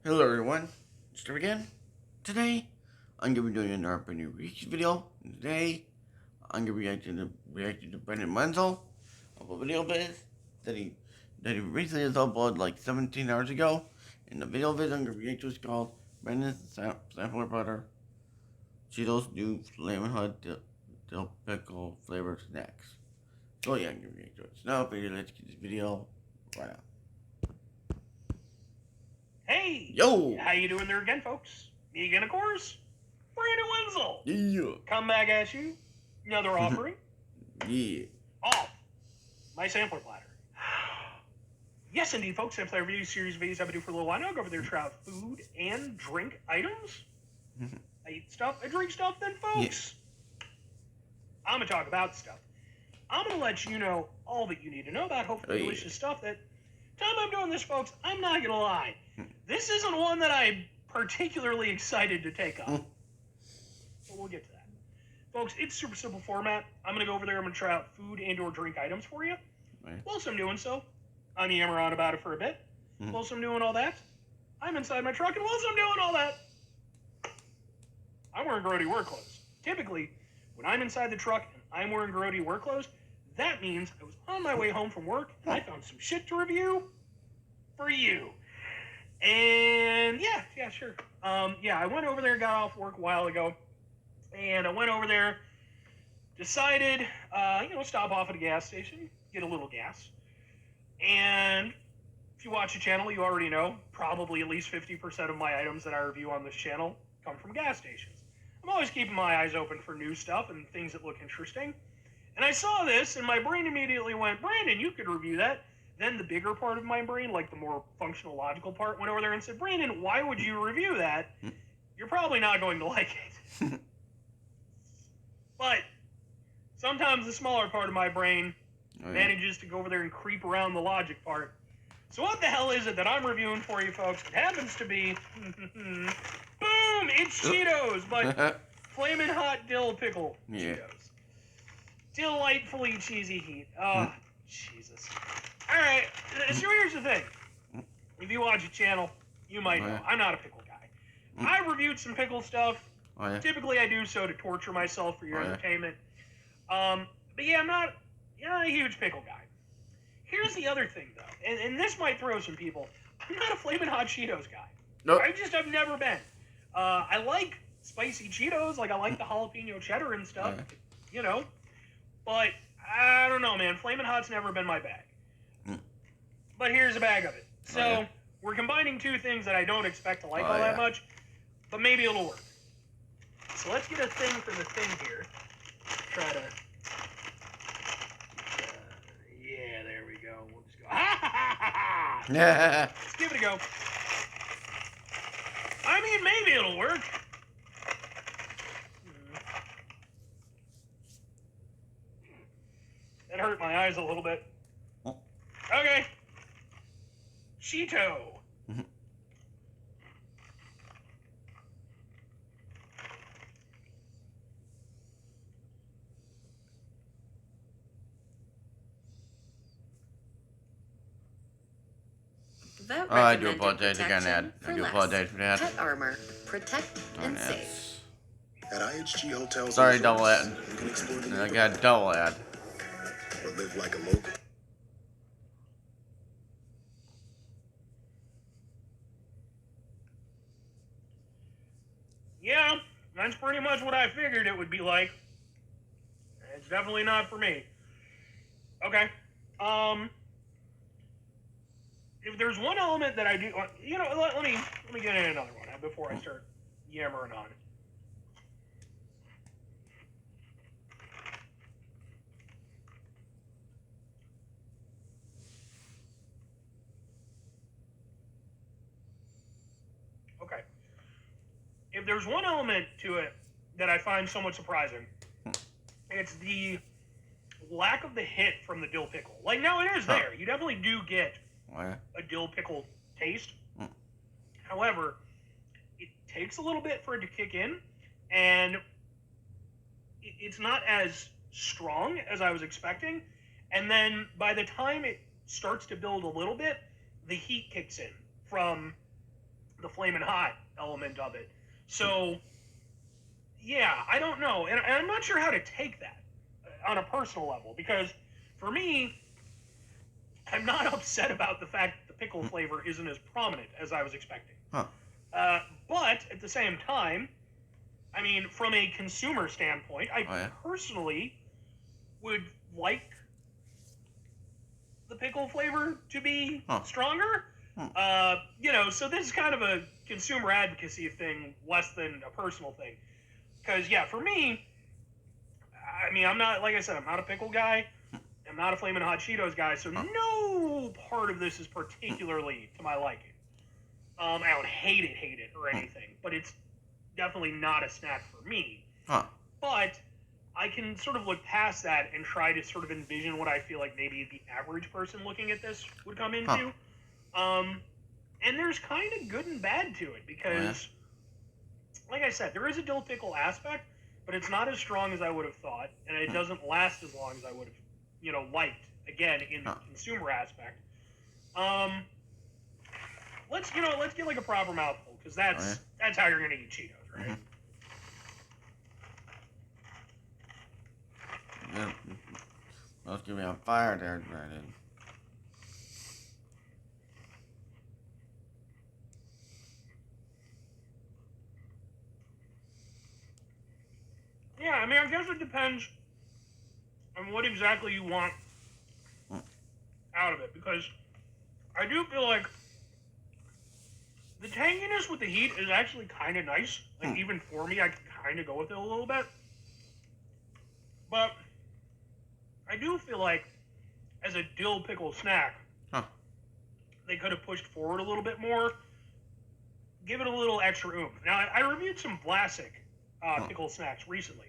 Hello everyone, it's Trevor again. Today, I'm going to be doing another brand new reaction video. And today, I'm going to be reacting to Brendan Wenzel of a video that he that he recently has uploaded like 17 hours ago. And the video I'm going to react to is called Brendan's Sampler Butter Cheetos New Flamin' Hot Dill Pickle Flavored Snacks. So yeah, I'm going to react to it. So now, let's get this video right out. Hey! Yo! How you doing there again, folks? Me again, of course, Brandon Wenzel. Yeah! Come back at you. Another offering. Yeah. Off my sampler platter. Yes, indeed, folks. Sampler review series videos I've been doing for a little while now. Go over there, try out food and drink items. I eat stuff, I drink stuff, then, folks. Yeah. I'm going to talk about stuff. I'm going to let you know all that you need to know about hopefully delicious stuff that... Time I'm doing this, folks, I'm not going to lie. This isn't one that I'm particularly excited to take up. But we'll get to that. Folks, it's super simple format. I'm going to go over there. I'm going to try out food and or drink items for you. Right. Whilst I'm doing so, I'm yammer on about it for a bit. Whilst I'm doing all that, I'm inside my truck. And whilst I'm doing all that, I'm wearing grody work clothes. Typically, when I'm inside the truck and I'm wearing grody work clothes, that means I was on my way home from work and I found some shit to review for you. And yeah, sure. I went over there, got off work a while ago, and I went over there, decided, stop off at a gas station, get a little gas. And if you watch the channel, you already know, probably at least 50% of my items that I review on this channel come from gas stations. I'm always keeping my eyes open for new stuff and things that look interesting. And I saw this, and my brain immediately went, Brandon, you could review that. Then the bigger part of my brain, like the more functional, logical part, went over there and said, Brandon, why would you review that? You're probably not going to like it. But sometimes the smaller part of my brain manages to go over there and creep around the logic part. So what the hell is it that I'm reviewing for you folks? It happens to be, boom, it's Cheetos, but Flamin' Hot Dill Pickle Cheetos. Delightfully cheesy heat. Oh, Jesus. Alright, so here's the thing. If you watch a channel, you might know. I'm not a pickle guy. I reviewed some pickle stuff. Typically I do so to torture myself for your entertainment. But yeah, I'm not a huge pickle guy. Here's the other thing, though, and this might throw some people. I'm not a Flamin' Hot Cheetos guy. Nope. I've never been. I like spicy Cheetos, like I like the jalapeno cheddar and stuff, But, I don't know, man. Flamin' Hot's never been my bag. But here's a bag of it. So, we're combining two things that I don't expect to like all that much, but maybe it'll work. So let's get a thing for the thing here. Try to... yeah, there we go. We'll just go... Let's give it a go. I mean, maybe it'll work. That hurt my eyes a little bit. Okay. Cheeto. I do apologize again, I do apologize for that. Pet armor. Protect and save. At IHG Hotels, sorry, double ad. You can explore the I got a double ad. Or live like a local. Yeah, that's pretty much what I figured it would be like. It's definitely not for me. Okay. If there's one element that I do, let me get in another one before I start yammering on. Okay. If there's one element to it that I find somewhat surprising, it's the lack of the hit from the dill pickle. Like, no, it is there. You definitely do get a dill pickle taste. However, it takes a little bit for it to kick in, and it's not as strong as I was expecting. And then by the time it starts to build a little bit, the heat kicks in from the Flamin' Hot element of it. So, yeah, I don't know. And I'm not sure how to take that on a personal level, because for me, I'm not upset about the fact that the pickle flavor isn't as prominent as I was expecting. Huh. But at the same time, I mean, from a consumer standpoint, I personally would like the pickle flavor to be stronger. So this is kind of a consumer advocacy thing, less than a personal thing. Because, yeah, for me, I mean, I'm not, like I said, I'm not a pickle guy. I'm not a Flamin' Hot Cheetos guy, so no part of this is particularly to my liking. I don't hate it or anything, but it's definitely not a snack for me. But I can sort of look past that and try to sort of envision what I feel like maybe the average person looking at this would come into. And there's kind of good and bad to it, because, like I said, there is a dill pickle aspect, but it's not as strong as I would have thought, and it doesn't last as long as I would have, liked, again, in the consumer aspect. Let's get like a proper mouthful, because that's how you're gonna eat Cheetos, right? Yeah. Let's get me on fire there, Brandon. Yeah, I mean, I guess it depends on what exactly you want out of it, because I do feel like the tanginess with the heat is actually kind of nice. Like, even for me, I can kind of go with it a little bit. But I do feel like, as a dill pickle snack, they could have pushed forward a little bit more, give it a little extra oomph. Now, I reviewed some classic pickle snacks recently.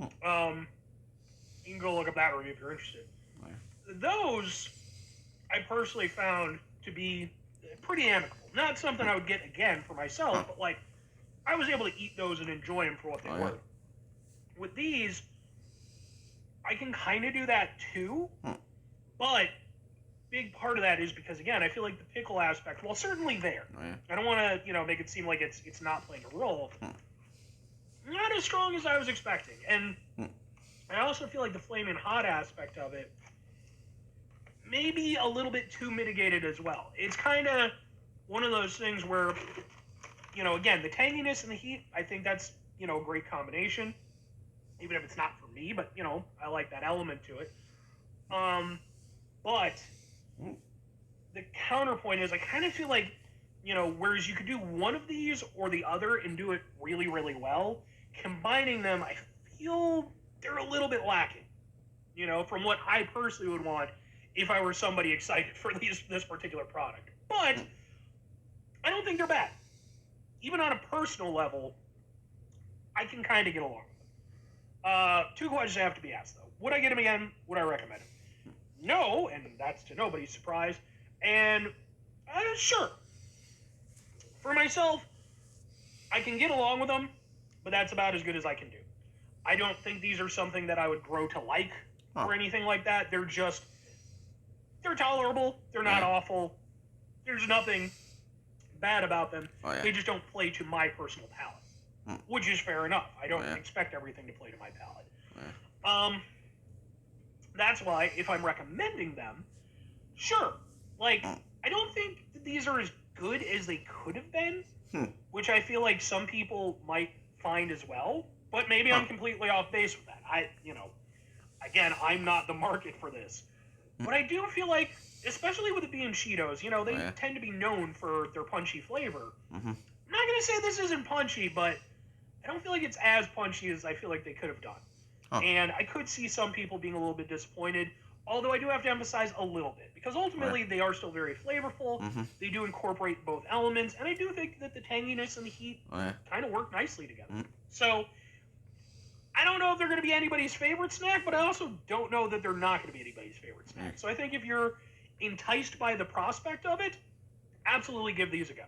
You can go look up that review if you're interested. Those, I personally found to be pretty amicable. Not something I would get again for myself, but like, I was able to eat those and enjoy them for what they were. With these, I can kind of do that too, but big part of that is because, again, I feel like the pickle aspect, while certainly there, I don't want to, make it seem like it's not playing a role, not as strong as I was expecting. And I also feel like the Flamin' Hot aspect of it maybe a little bit too mitigated as well. It's kind of one of those things where, again, the tanginess and the heat, I think that's, a great combination, even if it's not for me, but, I like that element to it. But the counterpoint is I kind of feel like, whereas you could do one of these or the other and do it really, really well, combining them, I feel they're a little bit lacking, from what I personally would want if I were somebody excited for this particular product. But I don't think they're bad. Even on a personal level, I can kind of get along with them. Two questions have to be asked, though. Would I get them again? Would I recommend them? No, and that's to nobody's surprise. And sure. For myself, I can get along with them, but that's about as good as I can do. I don't think these are something that I would grow to like or anything like that. They're tolerable. They're not awful. There's nothing bad about them. They just don't play to my personal palate, which is fair enough. I don't expect everything to play to my palate. That's why, if I'm recommending them, sure. Like, I don't think that these are as good as they could have been, which I feel like some people might find as well. But maybe I'm completely off base with that. Again, I'm not the market for this. But I do feel like, especially with it being Cheetos, they tend to be known for their punchy flavor. I'm not going to say this isn't punchy, but I don't feel like it's as punchy as I feel like they could have done. And I could see some people being a little bit disappointed, although I do have to emphasize a little bit, because ultimately they are still very flavorful. They do incorporate both elements, and I do think that the tanginess and the heat kind of work nicely together. So I don't know if they're going to be anybody's favorite snack, but I also don't know that they're not going to be anybody's favorite snack. So I think if you're enticed by the prospect of it, absolutely give these a go.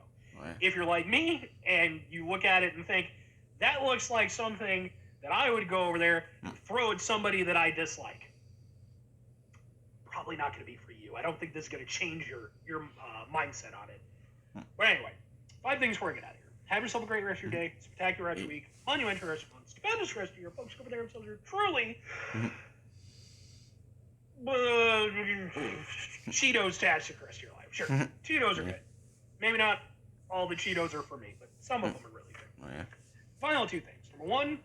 If you're like me and you look at it and think, that looks like something that I would go over there and throw at somebody that I dislike, probably not going to be for you. I don't think this is going to change your mindset on it. But anyway, 5 things before I get out of here. Have yourself a great rest of your day, spectacular rest of your week, monumental rest of your month, stupendous rest of your folks over there themselves are truly Cheetos-tastic rest of your life. Sure, Cheetos are good. Maybe not all the Cheetos are for me, but some of them are really good. Oh, yeah. Final 2 things. Number 1,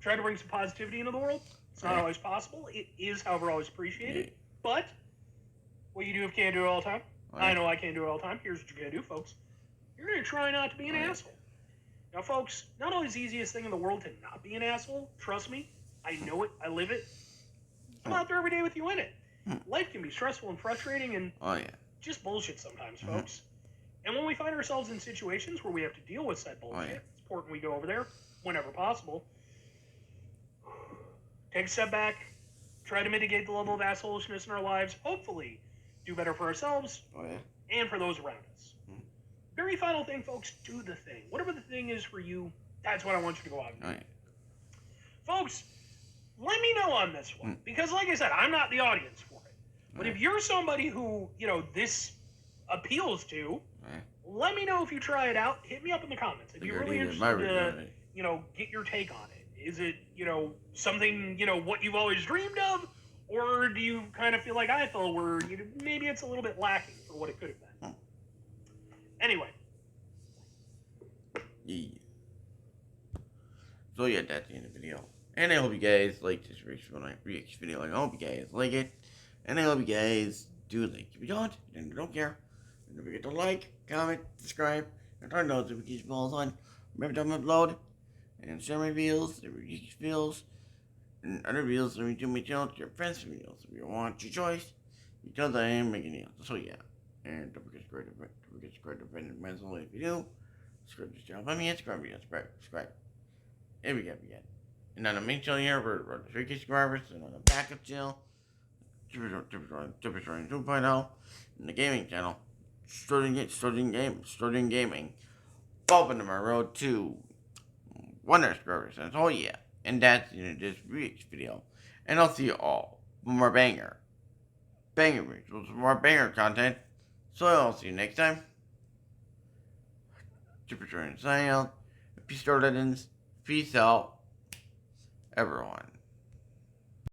try to bring some positivity into the world. It's not always possible. It is, however, always appreciated. But what you do if you can't do it all the time. I know I can't do it all the time. Here's what you're going to do, folks. You're going to try not to be an asshole. Now, folks, not always the easiest thing in the world to not be an asshole. Trust me. I know it. I live it. I'm out there every day with you in it. Life can be stressful and frustrating and just bullshit sometimes, folks. And when we find ourselves in situations where we have to deal with said bullshit, it's important we go over there whenever possible. Take a step back, try to mitigate the level of assholishness in our lives, hopefully do better for ourselves and for those around us. Very final thing, folks, do the thing. Whatever the thing is for you, that's what I want you to go out and do. Folks, let me know on this one, because like I said, I'm not the audience for it. But if you're somebody who, this appeals to, let me know if you try it out. Hit me up in the comments. If you're really interested to, get your take on it. Is it, something, what you've always dreamed of? Or do you kind of feel like I feel where maybe it's a little bit lacking for what it could have been? Anyway. So yeah, that's the end of the video. And I hope you guys like this reaction video. I hope you guys like it. And I hope you guys do like. If you don't, then don't care. Don't forget to like, comment, subscribe, and turn notification bells on. Remember to upload and share my videos, the videos, and other videos that we do my channel to your friends' videos. If you want your choice, because I am making it. So yeah. And don't forget to subscribe to Brandon Menzel if you do. Subscribe to the channel. Let me subscribe. There we go. And on the main channel here, we're the 3K subscribers, and on the backup channel, Super 2.0, and the gaming channel, starting gaming, open to my road to 100 subscribers. That's all, and that's the end of this video. And I'll see you all for more banger rituals, more banger content. So I'll see you next time. Super signing out. Peace out, everyone.